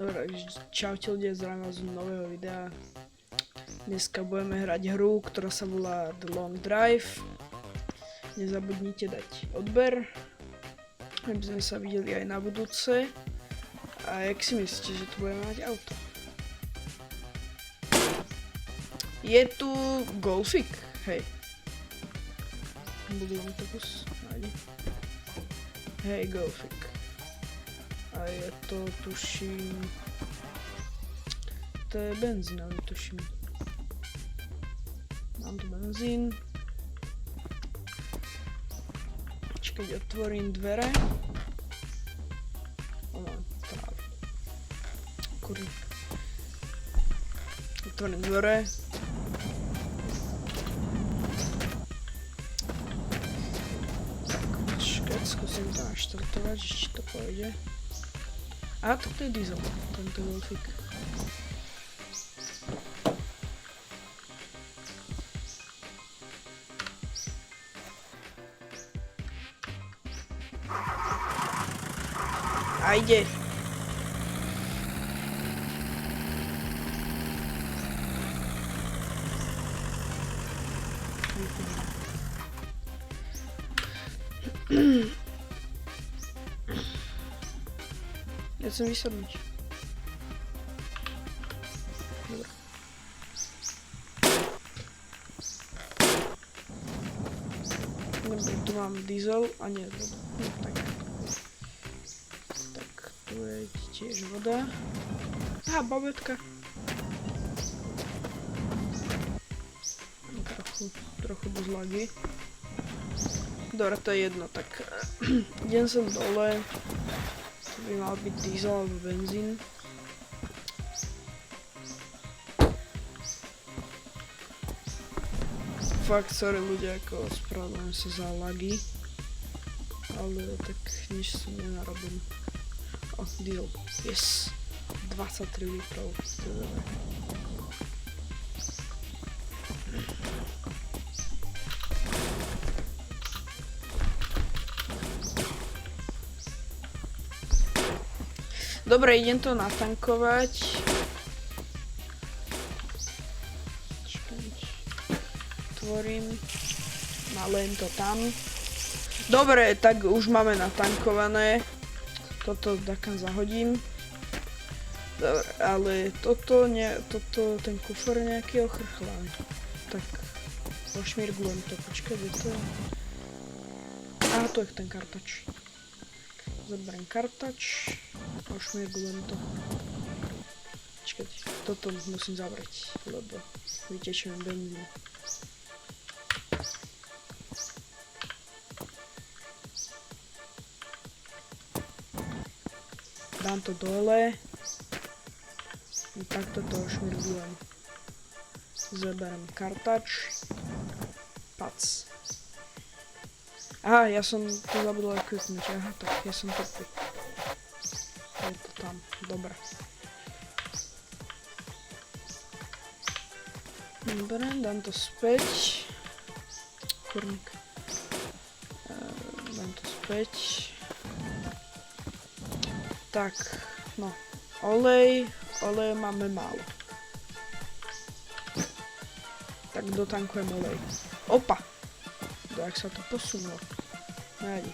Dobre, čaute ľudia, zdravím vás z nového videa. Dneska budeme hrať hru, ktorá sa volá The Long Drive. Nezabudnite dať odber, aby sme sa videli aj na budúce. A jak si myslíte, že tu budeme mať auto? Je tu golfik, hej. Budú autobus, nájde. Hej, golfik. A je to, tuším... To je benzínový, tuším. Mám tu benzín. Keď otvorím dvere... Mám trávu. Kurník. Otvorím dvere. Tak, počkať, skúsim to naštartovať, či to pôjde. A toto je diesel, tento golfik. A ide. Ja chcem vysadnúť. Dobre. Dobre, tu mám diesel a nie vodu. No, tak. Tak, tu je tiež voda. Aha, babetka. Trochu bez lagy. Dobre, to je jedno, tak idem sem dole. To by mal byť diesel alebo benzín. Fakt, sorry ľudia, ako ospravedlňujem sa za lagy. Ale tak nič som nenarobil. O, diesel, yes. 23 litrov. Dobre, idem to natankovať. Tvorím. Nalejem to tam. Dobre, tak už máme natankované. Toto takam zahodím. Dobre, ale toto, ten kufor nejaký ochrchlán. Tak, pošmirgujem to, počkaj, kde to je? Aha, to je ten kartač. Zoberiem kartač. Pošmirgujem to. Počkajte, toto musím zavrieť, lebo vytečujem benzín. Dám to dole. I takto to šmirgujem. Zaberiem kartač. Pac. Aha, ja som to zabudol aj kliknúť. Aha, tak ja som to tu. Je to tam. Dobre. Dobre, dám to späť. Kurník. Dám to späť. Tak, no. Olej máme málo. Tak dotankujem olej. Opa! Jak sa to posunulo. Nájde.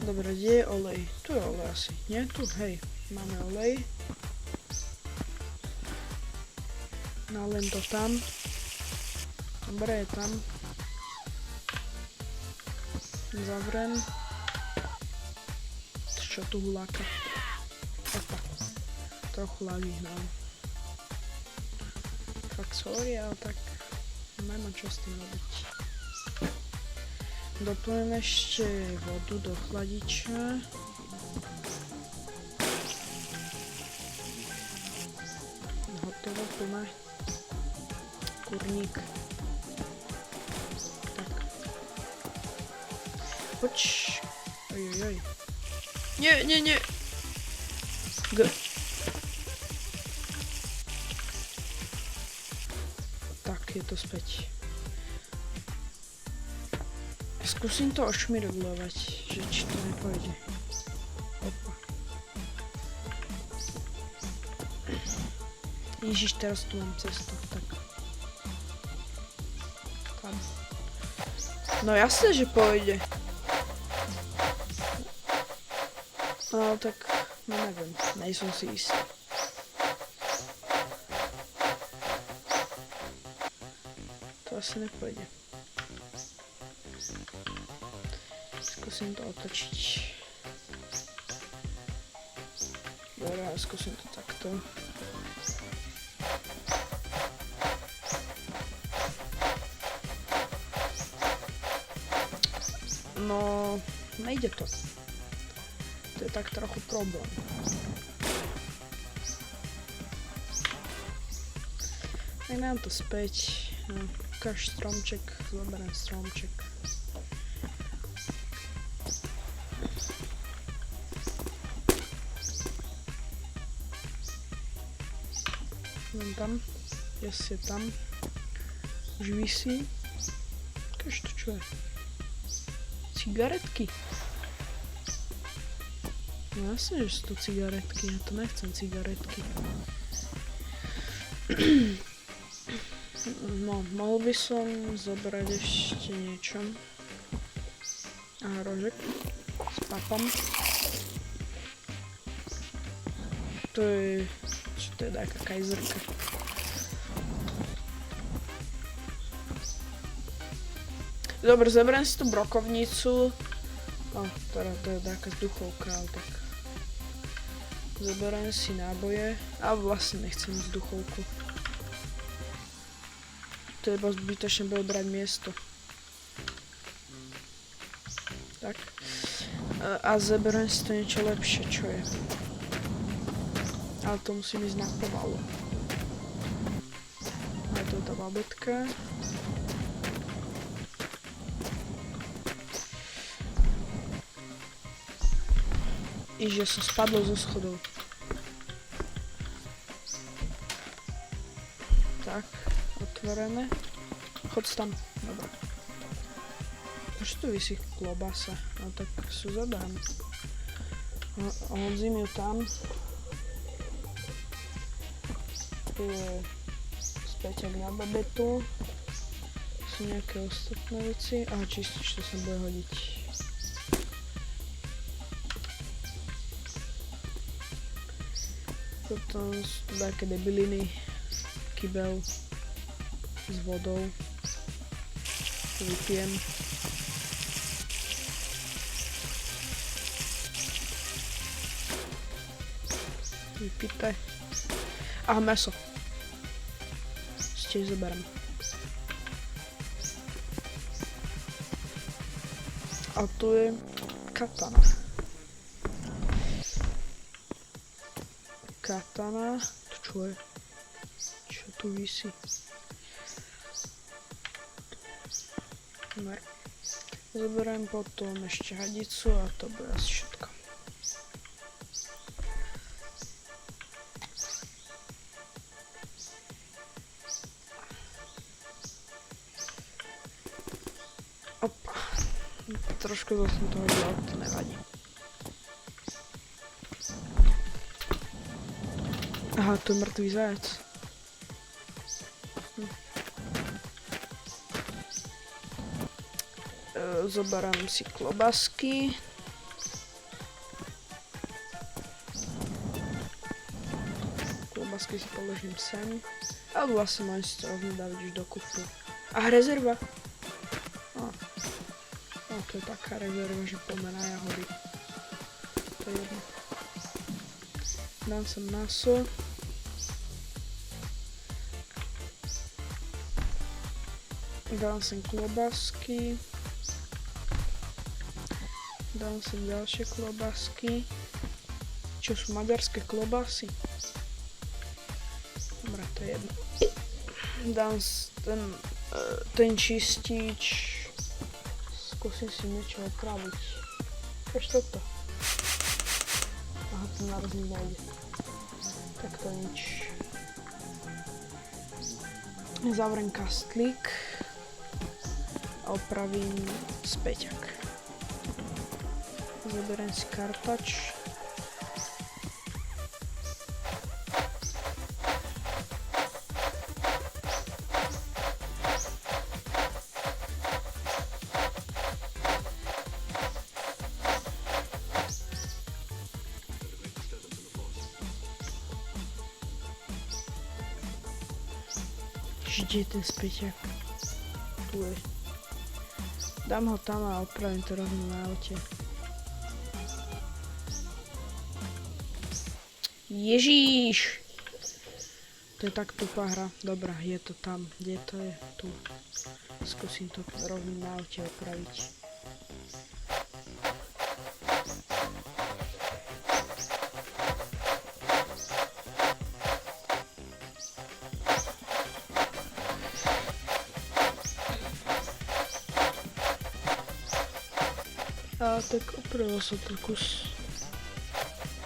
Dobre, kde je olej? Tu je olej asi. Nie? Tu, hej. Máme olej. Nalem to tam. Dobre, je tam. Zavrem. Čo tu huláka? Opa. Trochu lágy hnám. Fakt sorry, ale tak nemám čo s tým robiť. Doplním ešte vodu do chladiča. Hotovo, plné. Kurník. Tak. Poč. Ojojoj. Nie. G. Tak, je to späť. Skúsim to ošmirglovať, že či to nepôjde. Opa. Ježiš, teraz tu mám cestu, tak. Tam. No jasne, že pôjde. No tak, no neviem, nejsem si istý. To asi nepôjde. Skúsim to otočiť. Dobre, skúsim to takto. No, nejde to. To je tak trochu problém. Tak nám to späť. No, ukáž stromček, zoberiem stromček. Len tam, je tam. Už visí. Ukáž to čo je? Cigaretky. No jasne, že sú to cigaretky, ja to nechcem cigaretky. No, mohol by som zobrať ešte niečo. Aha, rožek. S papom. To je... Čo to je, taká kajzerka. Dobre, zoberiem si tú brokovnicu. No, teda to je taká vzduchovka, ale tak... Zoberiem si náboje. A vlastne nechcem vzduchovku. To je zbytočne bude brať miesto. Tak. A zoberiem si to niečo lepšie, čo je. Ale to musím ísť na pomalu. A to je tá babetka. Že som spadol zo schodov. Tak, otvorené. Chod tam, dobre. Prečo tu visí klobasa? No tak si zadám. Hodzím ju tam. Tu je späťak na babetu. Sú nejaké ostatné veci. Aha, čistič, to sa bude hodiť. Potom sú tu také debiliny, kybel s vodou, to vypijem. Vypité. A mäso. Tiež zoberiem. A tu je katana. Katana, to čo je? Čo tu visí? Dobre. Zoberiem potom ešte hadicu a to bude asi všetko. Opa. Trošku som toho hodil, ale to nevadí. Aha, to je mŕtvý zajac. Zoberám si klobásky. Klobásky si položím sem. A vlastne môžem si to rovno dať už do kufru. A rezerva. To je taká rezerva, že poďme na jahody. To je jedno. Dám sem maso. Dám sem klobásky. Dám sem ďalšie klobásky. Čo sú maďarské klobásy? Dobre, to je jedno. Dám ten čistič. Skúsim si niečo opraviť. Ešte toto. Aha, to naraz nejde. Tak to nič. Zavriem kastlík a opravím späťak. Zoberiem si kartač. Kde je ten späťak? Tu je. Dám ho tam a odpravím to rovno na aute. Ježíš! To je tak tupá hra. Dobrá, je to tam. Kde to je? Tu. Skúsim to rovno na aute opraviť. A tak opravil som to kus.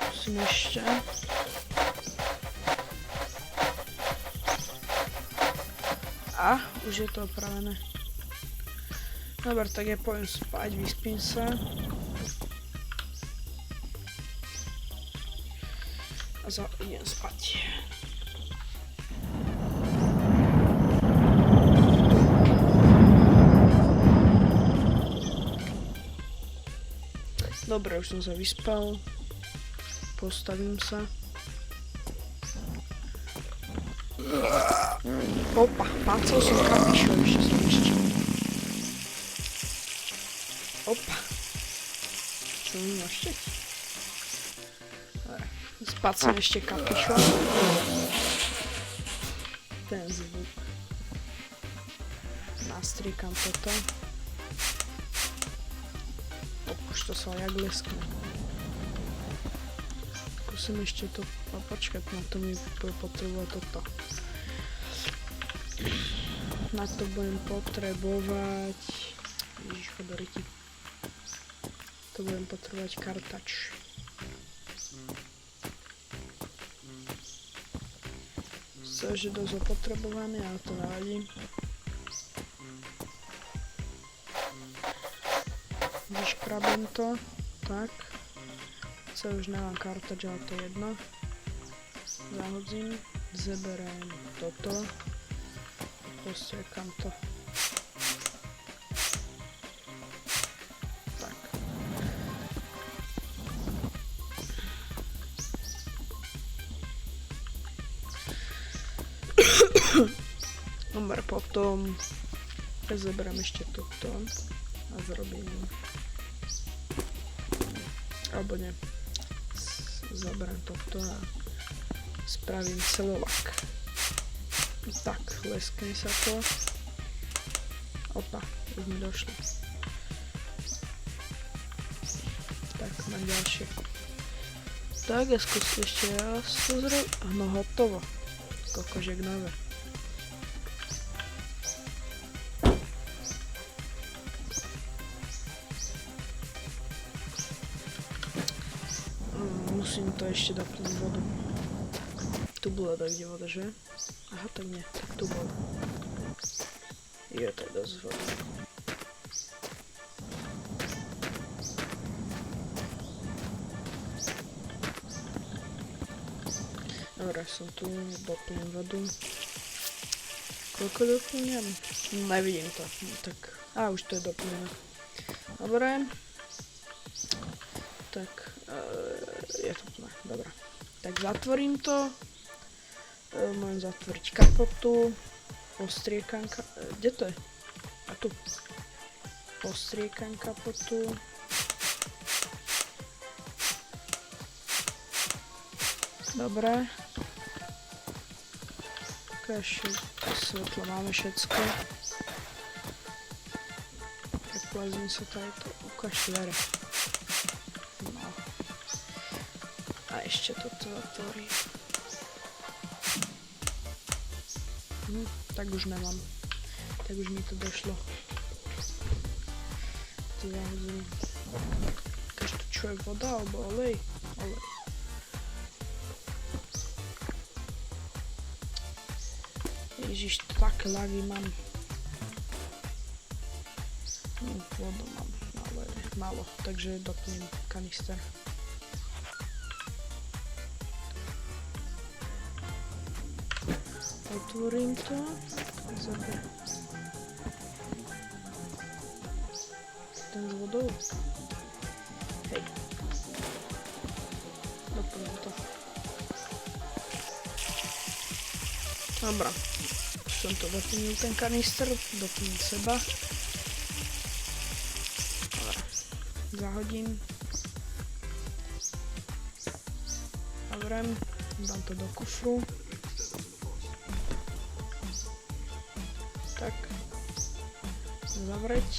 Musím ešte. A už je to opravené. Dobre, tak ja pojem spať, vyspím sa. A idem spať. Dobre, už som sa vyspal. Postavím sa. Opa, pácal som kapičo, ešte som ešte. Opa. Čo mi našteť? Dobre, spácam ešte kapičo. Ten zvuk. Nastriekam toto. Už to sa jak leskne. Skúsim ešte to počkať, na to mi bude potrebovať toto. Na to budem potrebovať... Ježiško, do ryti. To budem potrebovať kartač. Chcem, že dosť opotrebovaný, ale to nevadí. Vyškrabem to, tak. Chcem už nemám kartač, ale to je jedno. Zahodzím, zeberiem toto. Postriekam to. Tak. Dobre, potom zeberiem ešte toto a zrobím. Alebo ne. Zaberiem toto a spravím celovak. Tak, leskne sa to. Opa, už mi došlo. Tak, mám ďalšie. Tak, ja skúsim ešte raz to zrobiť. No, hotovo. Kokožek nové. Musím to ešte doplniť vodu. Tu bola tak kde voda, že? Aha, tak nie, tak tu bola. Je to dosť voda. Dobre, som tu, doplním vodu. Koľko doplňam? Nevidím to, no, tak... A, už to je doplnené. Dobre. Tak, je to plné, dobré. Tak zatvorím to. Môžem zatvoriť kapotu. Postriekam kde to je? A tu. Postriekam kapotu. Dobre. Ešte svetlo máme všetko. Preplazím sa tady to. Ukáž dvere. No. A ešte toto zatvorím. Tak už nemám. Tak už mi to došlo. Zahodím. Ukáž to čo je voda alebo olej? Olej. Ježiš, také lagy mám. Vodu mám, ale málo, takže doplním kanister. Otvorím to. Ten s vodou. Hej. Doplním to. Dobra. Som to doplnil ten kanister, doplním seba. Dobre, zahodím. Dobre, dám to do kufru. Tak. Zavrieť.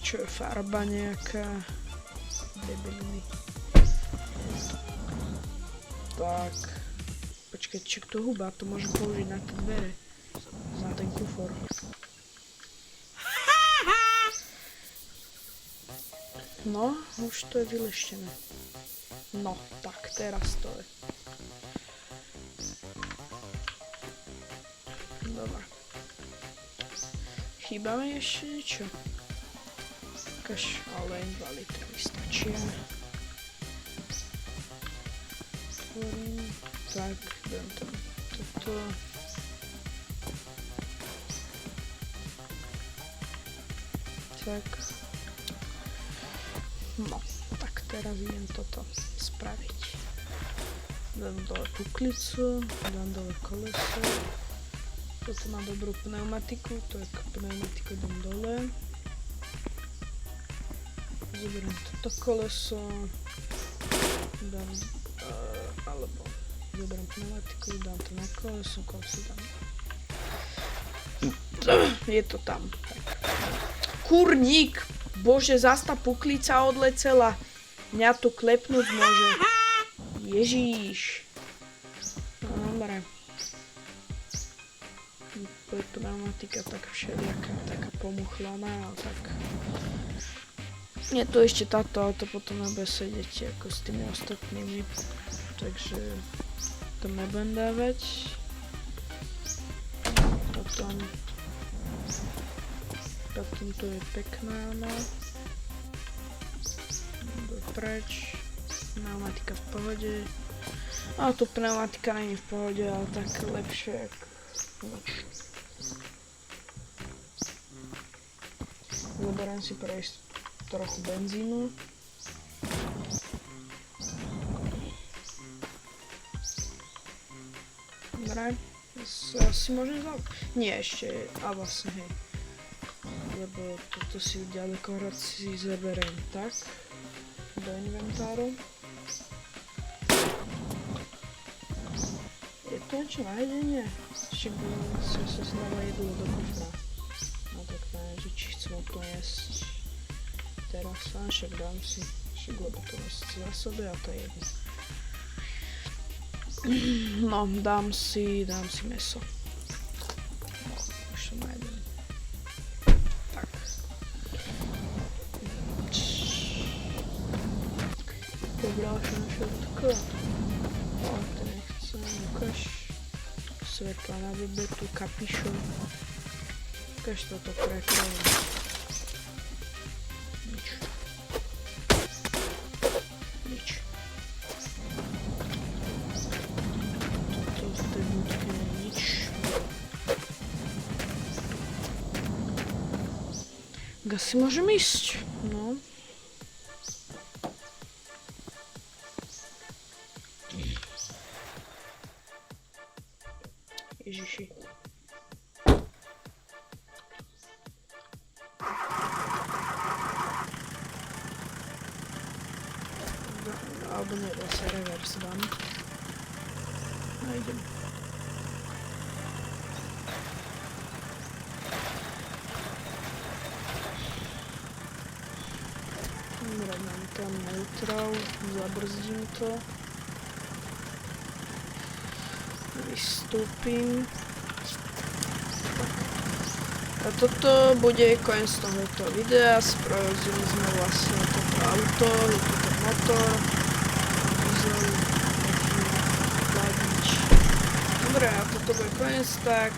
Čo je farba nejaká? Debiliny. Tak. Počkaj, čo to huba? To môžem použiť na tie dvere. Na ten kufor. No, už to je vyleštené. No, tak, teraz to je. Dobre. Chýba mi ešte niečo. Ale 2 litre mi stačia. Tak, dám tam toto. Tak. No, tak teraz idem toto spraviť. Dám dole puklicu, dám dole koleso. Toto má dobrú pneumatiku, tak pneumatiku dám dole. Zoberiem toto koleso, dám, alebo zoberiem pneumatiku, dám to na koleso dám. Je to tam. Kurník! Bože, zas tá puklica odlecela. Mňa tu klepnúť môže. Ježíš. No, dobre. Pneumatika tak všelijaká, taká pomuchlaná, ale tak... Nie, to ešte táto auto potom nebude sedieť ako s tými ostatnými, takže to nebudem dávať. Potom tu je pekná ona. Preč. Pneumatika v pohode. Ale tu pneumatika není v pohode, ale tak lepšie ako... Zoberiem si prejsť trochu benzínu. Dobre, asi môžem zavať. Nie, ešte, a vlastne hej. Lebo toto si ďaleko hrať si zaberiem tak. Do inventáru. Je to niečo na jedenie? Však som sa znova jedlo do kufra. No tak neviem, že či chcem to jesť. Teraz a však dám si, však lebo to jesť za sebe a to je jedno. No, dám si mäso. Už som najedem. Tak. Pobral som všetko. Ale to nechcem, ukáž. Svetla na vybetu, kapišon. Ukáž toto prekrovím. Nič. Toto v tej budke je nič. Asi môžem ísť. No. Ježiši. Alebo nie, zase reverse dám. No idem. Dobre, mám tam neutral, zabrzdím to. Vystúpim. A toto bude koniec tohoto videa. Spravili sme vlastne toto auto, je tu ten motor, diesel, taký chladnič. Dobre, a toto bude koniec, tak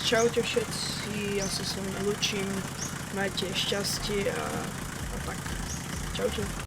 čaute všetci, ja sa s vami lúčim, majte šťastie a tak. Čaute.